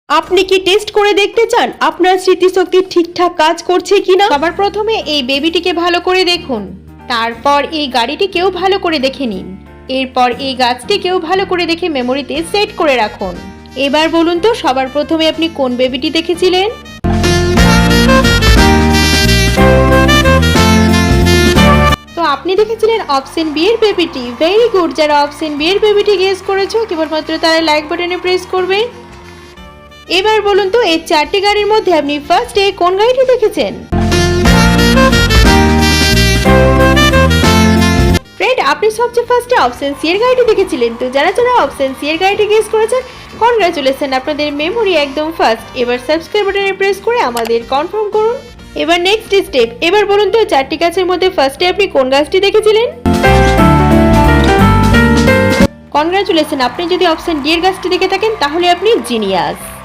আপনি কি টেস্ট করে দেখতে চান আপনার স্মৃতিশক্তি ঠিকঠাক কাজ করছে কিনা? সবার প্রথমে এই বেবিটিকে ভালো করে দেখুন, তারপর এই গাড়িটিকেও ভালো করে দেখে নিন, এরপর এই গাছটিকেও ভালো করে দেখে মেমোরিতে সেট করে রাখুন। এবার বলুন তো সবার প্রথমে আপনি কোন বেবিটি দেখেছিলেন? তো আপনি দেখেছিলেন অপশন বি এর বেবিটি। ভেরি গুড, যারা অপশন বি এর বেবিটি গেস করেছো কেবলমাত্র তারা লাইক বাটনে প্রেস করবে। এবার বলুন তো এই চারটি গাড়ির মধ্যে আপনি ফার্স্টে কোন গাড়িটি দেখেছেন? ফ্রেন্ড, আপনি সবচেয়ে ফার্স্টে অপশন সি এর গাড়িটি দেখেছিলেন। তো যারা যারা অপশন সি এর গাড়িটি গেস করেছেন, কনগ্রাচুলেশন, আপনাদের মেমোরি একদম ফার্স্ট। এবার সাবস্ক্রাইব বাটনে প্রেস করে আমাদের কনফার্ম করুন। এবার নেক্সট স্টেপ, এবার বলুন তো চারটি গাছের মধ্যে ফার্স্টে আপনি কোন গাছটি দেখেছিলেন? কনগ্রাচুলেশন, আপনি যদি অপশন ডি এর গাছটি দেখে থাকেন তাহলে আপনি জিনিয়াস।